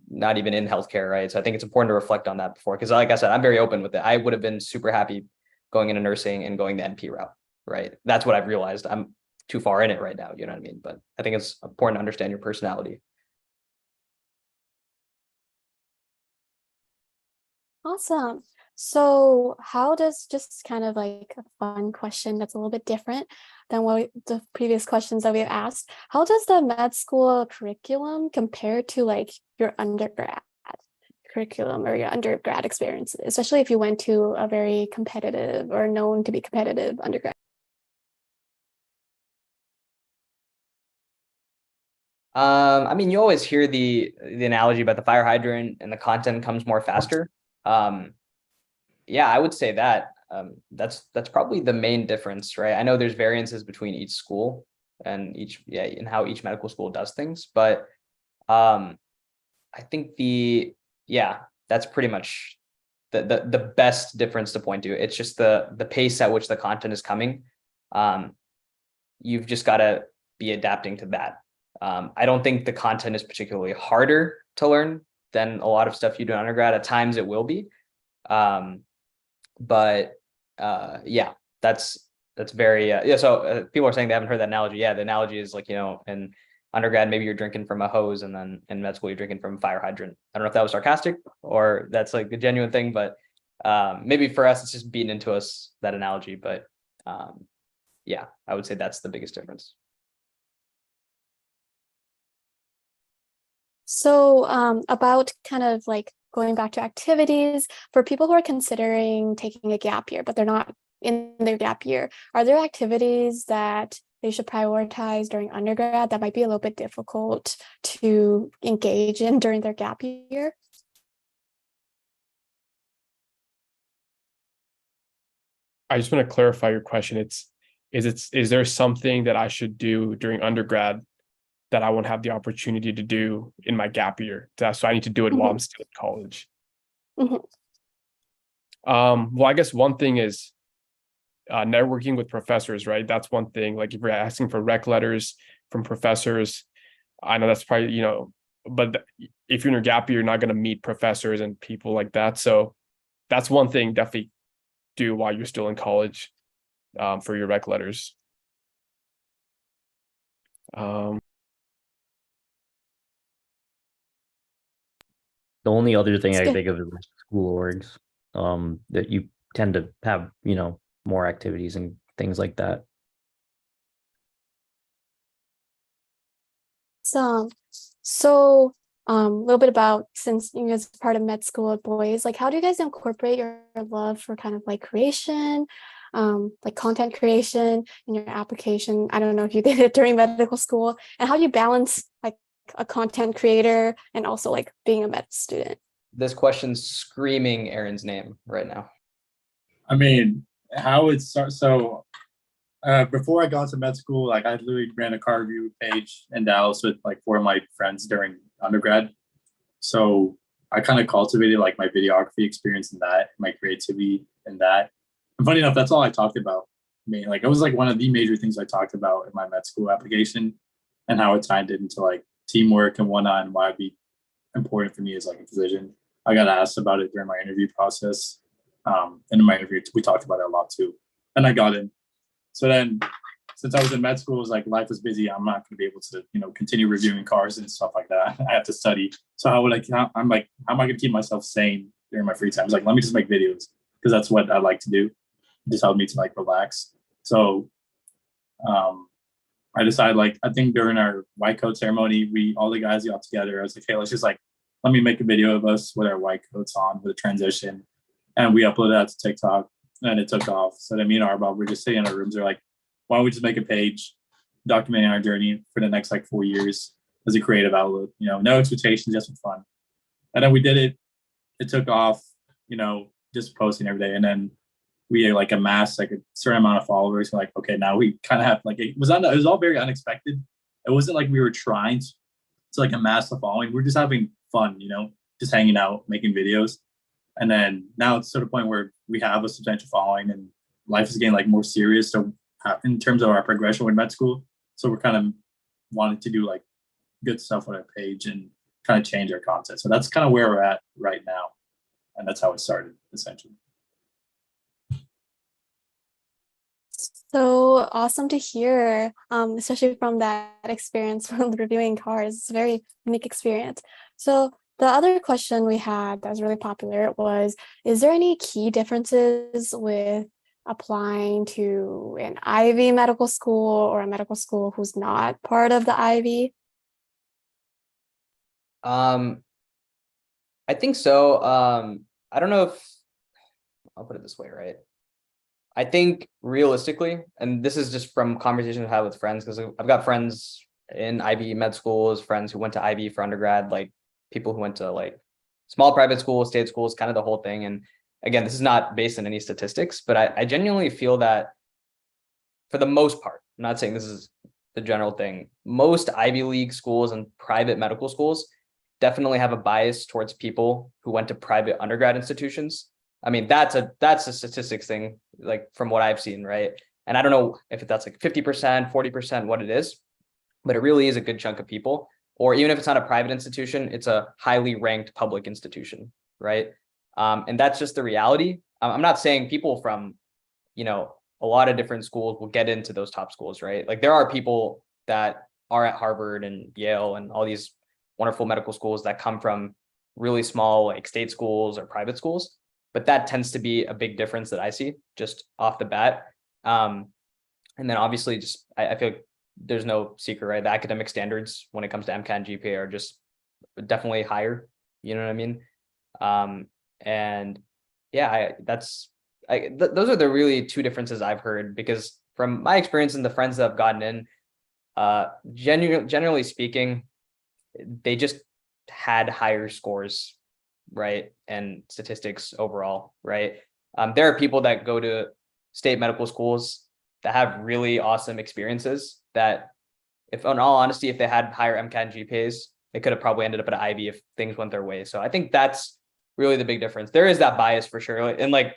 not even in healthcare, right? So I think it's important to reflect on that before, because like I said, I'm very open with it. I would have been super happy going into nursing and going the NP route, right? That's what I've realized. I'm too far in it right now, you know what I mean? But I think it's important to understand your personality. Awesome. So how does, just kind of like a fun question that's a little bit different than the previous questions that we've asked, how does the med school curriculum compare to like your undergrad curriculum or your undergrad experience, especially if you went to a very competitive or known to be competitive undergrad? I mean, you always hear the analogy about the fire hydrant and the content comes more faster. Yeah, I would say that that's probably the main difference, right? I know there's variances between each school and and how each medical school does things, but I think that's pretty much the best difference to point to. It's just the pace at which the content is coming. You've just got to be adapting to that. I don't think the content is particularly harder to learn than a lot of stuff you do in undergrad. At times it will be. But yeah, that's very so people are saying they haven't heard that analogy. Yeah, the analogy is like, in undergrad maybe you're drinking from a hose, and then in med school you're drinking from a fire hydrant. I don't know if that was sarcastic or that's like a genuine thing, but maybe for us it's just beaten into us, that analogy. But yeah, I would say that's the biggest difference. So about kind of like going back to activities for people who are considering taking a gap year, but they're not in their gap year, are there activities that they should prioritize during undergrad that might be a little bit difficult to engage in during their gap year? I just want to clarify your question. Is there something that I should do during undergrad that I won't have the opportunity to do in my gap year? So I need to do it while I'm still in college. Mhm. Well, I guess one thing is networking with professors, right? That's one thing. Like if you're asking for rec letters from professors, I know that's probably, but if you're in your gap year, you're not going to meet professors and people like that. So that's one thing definitely do while you're still in college for your rec letters. The only other thing I think of is school orgs, that you tend to have, more activities and things like that. So a little bit about, since you guys are part of MedSchoolBoiz, like how do you guys incorporate your love for kind of like creation, like content creation in your application? I don't know if you did it during medical school, and how do you balance like a content creator and also like being a med student? This question's screaming Aaron's name right now. I mean, how it starts. So before I got to med school, like I literally ran a car review page in Dallas with like 4 of my friends during undergrad. So I kind of cultivated like my videography experience in that, my creativity in that. And funny enough, that's all I talked about. I mean, like it was like one of the major things I talked about in my med school application, and how it tied into like teamwork and whatnot, and why it'd be important for me as like a physician. I got asked about it during my interview process. And in my interview, we talked about it a lot too. And I got in. So then, since I was in med school, it was like life was busy. I'm not going to be able to, continue reviewing cars and stuff like that. I have to study. So how am I going to keep myself sane during my free time? It's like, let me just make videos, because that's what I like to do. It just helped me to like relax. So I decided, like, I think during our white coat ceremony, all the guys got together. I was like, hey, let's just like, let me make a video of us with our white coats on with a transition. And we uploaded that to TikTok, and it took off. So then me and Arbob were just sitting in our rooms. They're like, why don't we just make a page documenting our journey for the next like 4 years as a creative outlet, no expectations, just for fun. And then we did it. It took off, just posting every day. And then we like amassed like a certain amount of followers. We're like, okay, now we kind of have like, it was all very unexpected. It wasn't like we were trying to like amass the following. We're just having fun, just hanging out, making videos. And then now it's to the point where we have a substantial following, and life is getting like more serious. So in terms of our progression with med school, so we're kind of wanting to do like good stuff on our page and kind of change our content. So that's kind of where we're at right now. And that's how it started, essentially. So awesome to hear, especially from that experience from reviewing cars. It's a very unique experience. So the other question we had that was really popular was, is there any key differences with applying to an Ivy medical school or a medical school who's not part of the Ivy? I think so. I don't know if I'll put it this way, right? I think realistically, and this is just from conversations I've had with friends, because I've got friends in Ivy med schools, friends who went to Ivy for undergrad, like people who went to like small private schools, state schools, kind of the whole thing. And again, this is not based on any statistics, but I genuinely feel that for the most part, I'm not saying this is the general thing, most Ivy League schools and private medical schools definitely have a bias towards people who went to private undergrad institutions. I mean, that's a statistics thing, like from what I've seen, right? And I don't know if that's like 50%, 40%, what it is, but it really is a good chunk of people. Or even if it's not a private institution, it's a highly ranked public institution, right? And that's just the reality. I'm not saying people from, a lot of different schools will get into those top schools, right? Like there are people that are at Harvard and Yale and all these wonderful medical schools that come from really small like state schools or private schools, but that tends to be a big difference that I see just off the bat. And then obviously just I feel like there's no secret, right? The academic standards when it comes to MCAT and GPA are just definitely higher. You know what I mean? And yeah, those are the really two differences I've heard, because from my experience and the friends that have gotten in, generally speaking, they just had higher scores, right? And statistics overall, right? There are people that go to state medical schools that have really awesome experiences that, if in all honesty, if they had higher MCAT and GPAs, they could have probably ended up at Ivy if things went their way. So I think that's really the big difference. There is that bias for sure. And like,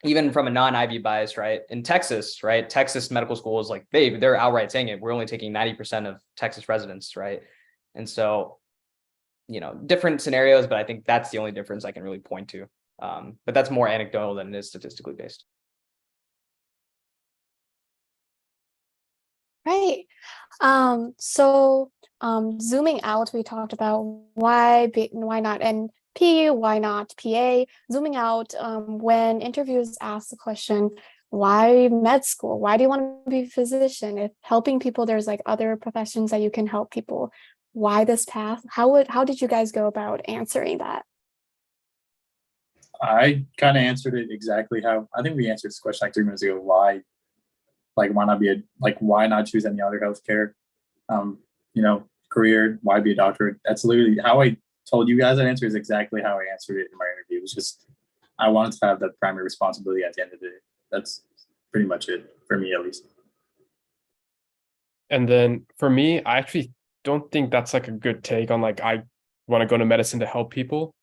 even from a non-Ivy bias, right? In Texas, right? Texas medical schools, like they're outright saying it. We're only taking 90% of Texas residents, right? And so, different scenarios, but I think that's the only difference I can really point to. But that's more anecdotal than it is statistically based. Right. So zooming out, we talked about why not NP, why not PA. Zooming out, when interviewers ask the question, why med school? Why do you want to be a physician? If helping people, there's like other professions that you can help people. Why this path? How did you guys go about answering that? I kind of answered it exactly how I think we answered this question like 3 minutes ago. Why why not choose any other healthcare, career? Why be a doctor? That's literally how I told you guys that answer is exactly how I answered it in my interview. It was just, I wanted to have that primary responsibility at the end of the day. That's pretty much it for me, at least. And then for me, I actually don't think that's like a good take on like, I want to go to medicine to help people.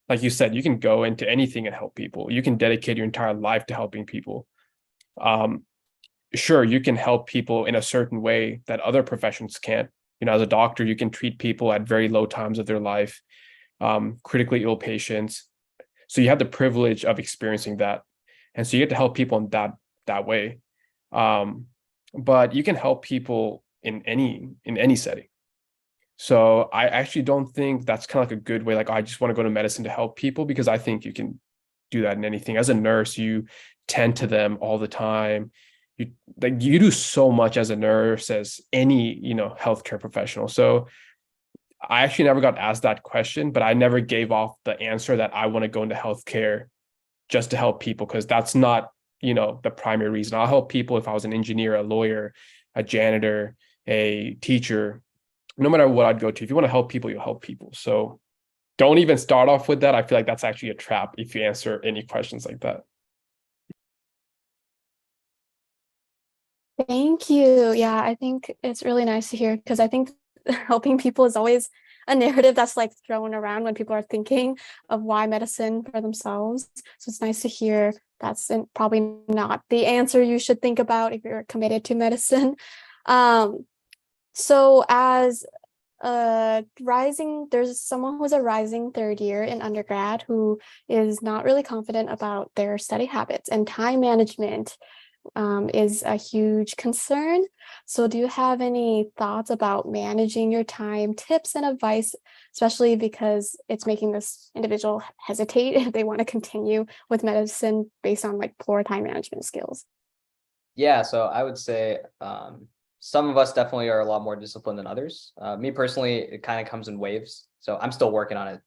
Like you said, you can go into anything and help people. You can dedicate your entire life to helping people. Sure, you can help people in a certain way that other professions can't. As a doctor, you can treat people at very low times of their life, critically ill patients. So you have the privilege of experiencing that. And so you get to help people in that way. But you can help people in any setting. So I actually don't think that's kind of like a good way. Like, I just want to go to medicine to help people, because I think you can do that in anything. As a nurse, you tend to them all the time. You do so much as a nurse as any, healthcare professional. So I actually never got asked that question, but I never gave off the answer that I want to go into healthcare just to help people, because that's not, the primary reason. I'll help people if I was an engineer, a lawyer, a janitor, a teacher, no matter what I'd go to. If you want to help people, you'll help people. So don't even start off with that. I feel like that's actually a trap if you answer any questions like that. Thank you. Yeah, I think it's really nice to hear, because I think helping people is always a narrative that's like thrown around when people are thinking of why medicine for themselves. So it's nice to hear that's probably not the answer you should think about if you're committed to medicine. So as there's someone who's a rising third year in undergrad who is not really confident about their study habits, and time management is a huge concern. So do you have any thoughts about managing your time, tips and advice, especially because it's making this individual hesitate if they want to continue with medicine based on like poor time management skills? Yeah, so I would say some of us definitely are a lot more disciplined than others. Me personally, it kind of comes in waves. So I'm still working on it,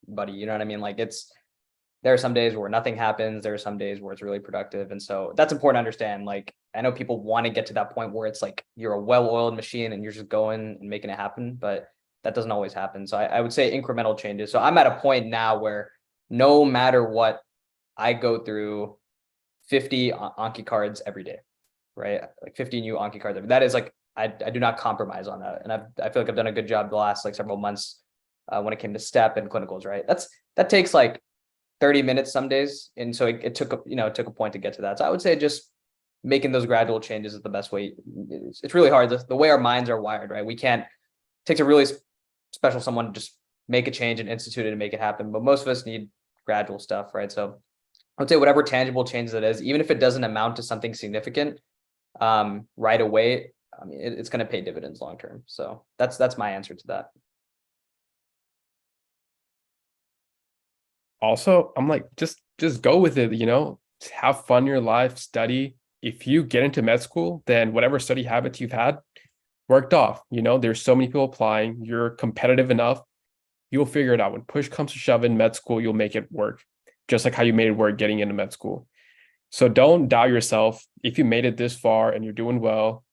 buddy. You know what I mean? Like, there are some days where nothing happens. There are some days where it's really productive. And so that's important to understand. Like, I know people want to get to that point where it's like you're a well-oiled machine and you're just going and making it happen, but that doesn't always happen. So I would say incremental changes. So I'm at a point now where no matter what, I go through 50 Anki cards every day, right? Like 50 new Anki cards. That is like, I do not compromise on that. And I feel like I've done a good job the last like several months when it came to STEP and clinicals, right? That takes like 30 minutes some days. And so it took a point to get to that. So I would say just making those gradual changes is the best way. It's really hard. The way our minds are wired, right? It takes a really special someone to just make a change and institute it and make it happen. But most of us need gradual stuff, right? So I would say whatever tangible change it is, even if it doesn't amount to something significant right away, I mean, it's going to pay dividends long term. So that's my answer to that. Also, I'm like, just go with it, have fun in your life, study. If you get into med school, then whatever study habits you've had worked off. There's so many people applying. You're competitive enough. You'll figure it out. When push comes to shove in med school, you'll make it work. Just like how you made it work getting into med school. So don't doubt yourself. If you made it this far and you're doing well,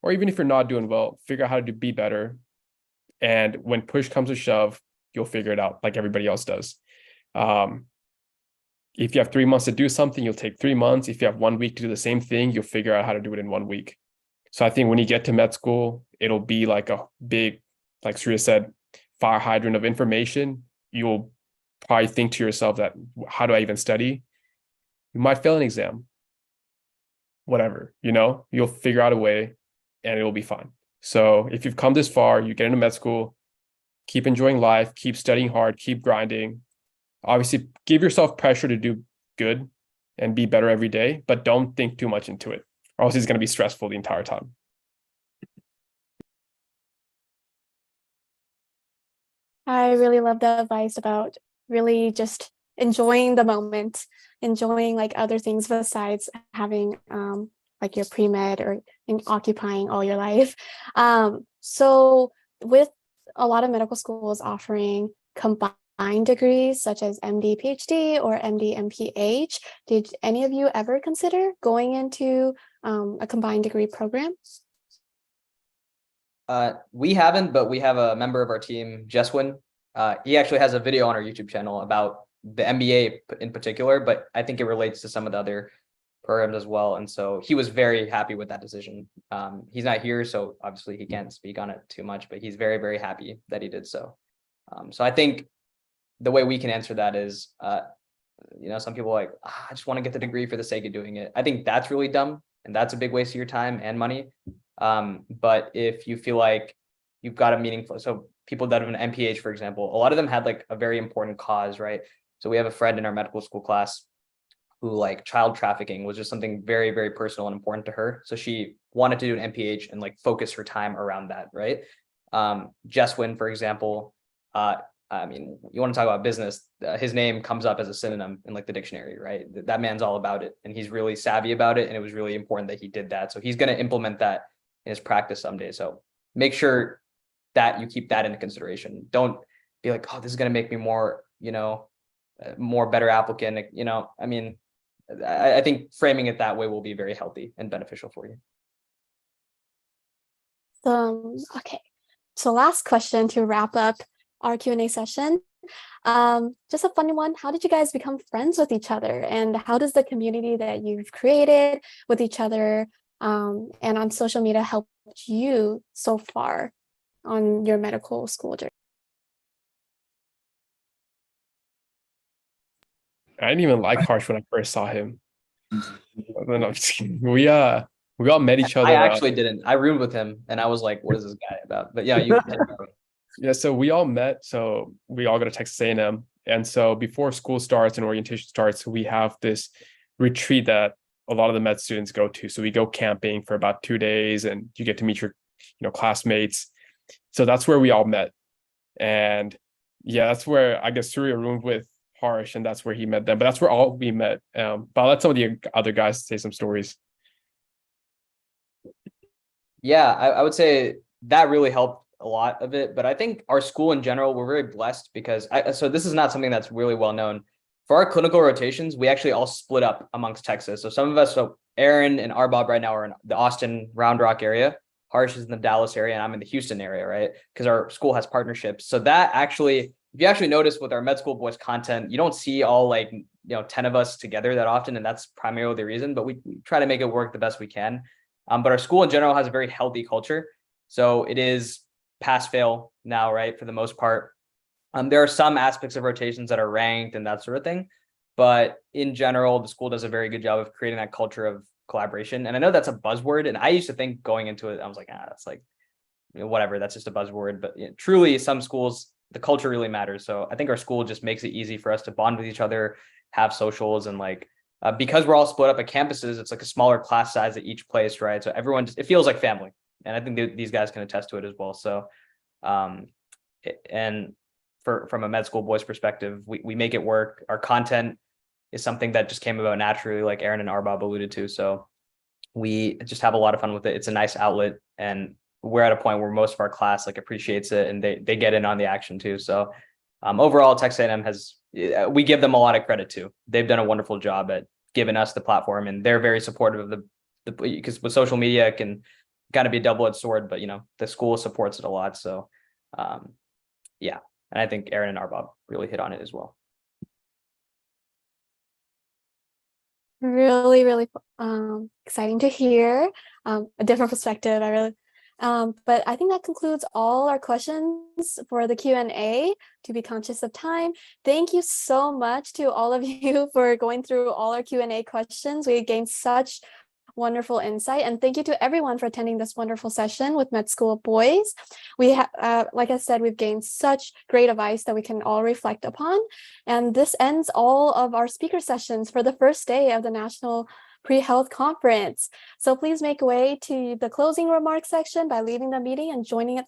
or even if you're not doing well, figure out how to be better. And when push comes to shove, you'll figure it out like everybody else does. If you have 3 months to do something, you'll take 3 months. If you have 1 week to do the same thing, you'll figure out how to do it in 1 week. So I think when you get to med school, it'll be like a big, like Surya said, fire hydrant of information. You'll probably think to yourself that, how do I even study? You might fail an exam, whatever, you'll figure out a way and it'll be fine. So if you've come this far, you get into med school, keep enjoying life, keep studying hard, keep grinding. Obviously, give yourself pressure to do good and be better every day, but don't think too much into it, or else it's going to be stressful the entire time. I really love the advice about really just enjoying the moment, enjoying like other things besides having like your pre-med or occupying all your life. So with a lot of medical schools offering combined degrees such as MD PhD or MD MPH, did any of you ever consider going into a combined degree program? We haven't, but we have a member of our team, Jeswin. He actually has a video on our YouTube channel about the MBA in particular, but I think it relates to some of the other programs as well. And so he was very happy with that decision. He's not here, so obviously he can't speak on it too much, but he's very, very happy that he did so. So I think the way we can answer that is, some people are like, I just want to get the degree for the sake of doing it. I think that's really dumb, and that's a big waste of your time and money. But if you feel like you've got a meaningful, so people that have an MPH, for example, a lot of them had like a very important cause, right? So we have a friend in our medical school class who, like, child trafficking was just something very, very personal and important to her. So she wanted to do an MPH and like focus her time around that, right? Jeswin, for example, I mean, you want to talk about business, his name comes up as a synonym in like the dictionary, right? That man's all about it, and he's really savvy about it. And it was really important that he did that. So he's going to implement that in his practice someday. So make sure that you keep that into consideration. Don't be like, oh, this is going to make me more, more better applicant. I mean, I think framing it that way will be very healthy and beneficial for you. Okay. So last question to wrap up our Q&A session. Just a funny one. How did you guys become friends with each other? And how does the community that you've created with each other and on social media help you so far on your medical school journey? I didn't even like Harsh when I first saw him. No, I'm just kidding. We all met each other. I actually didn't. I roomed with him, and I was like, "What is this guy about?" But yeah, you. Yeah, so we all met. So we all go to Texas A&M, and so before school starts and orientation starts, we have this retreat that a lot of the med students go to. So we go camping for about 2 days, and you get to meet your, classmates. So that's where we all met, and yeah, that's where I guess Surya roomed with Harsh, and that's where he met them. But that's where all we met. But I'll let some of the other guys say some stories. Yeah, I would say that really helped a lot of it. But I think our school in general, we're very blessed because so this is not something that's really well known. For our clinical rotations, we actually all split up amongst Texas. So some of us, so Aaron and Arbob right now are in the Austin, Round Rock area. Harsh is in the Dallas area, and I'm in the Houston area, right? Because our school has partnerships. So that actually, if you actually notice with our MedSchoolBoiz content, you don't see all 10 of us together that often, and that's primarily the reason, but we try to make it work the best we can. But our school in general has a very healthy culture. So it is pass fail now, right? For the most part. There are some aspects of rotations that are ranked and that sort of thing. But in general, the school does a very good job of creating that culture of collaboration. And I know that's a buzzword. And I used to think going into it, I was like, that's like, whatever, that's just a buzzword. But truly, some schools, the culture really matters. So I think our school just makes it easy for us to bond with each other, have socials, and because we're all split up at campuses, it's like a smaller class size at each place, right? So everyone it feels like family. And I think these guys can attest to it as well. So, and from a MedSchoolBoiz perspective, we make it work. Our content is something that just came about naturally, like Aaron and Arbob alluded to. So we just have a lot of fun with it. It's a nice outlet, and we're at a point where most of our class appreciates it, and they get in on the action too. So overall, Texas A&M we give them a lot of credit too. They've done a wonderful job at given us the platform, and they're very supportive of the because with social media it can kind of be a double-edged sword, but the school supports it a lot. So yeah, and I think Aaron and Arbob really hit on it as well. Really, really exciting to hear a different perspective. But I think that concludes all our questions for the Q&A. To be conscious of time, thank you so much to all of you for going through all our Q&A questions. We gained such wonderful insight, and thank you to everyone for attending this wonderful session with MedSchoolBoiz. We have, like I said, we've gained such great advice that we can all reflect upon. And this ends all of our speaker sessions for the first day of the National Pre-Health Conference. So please make way to the closing remarks section by leaving the meeting and joining it through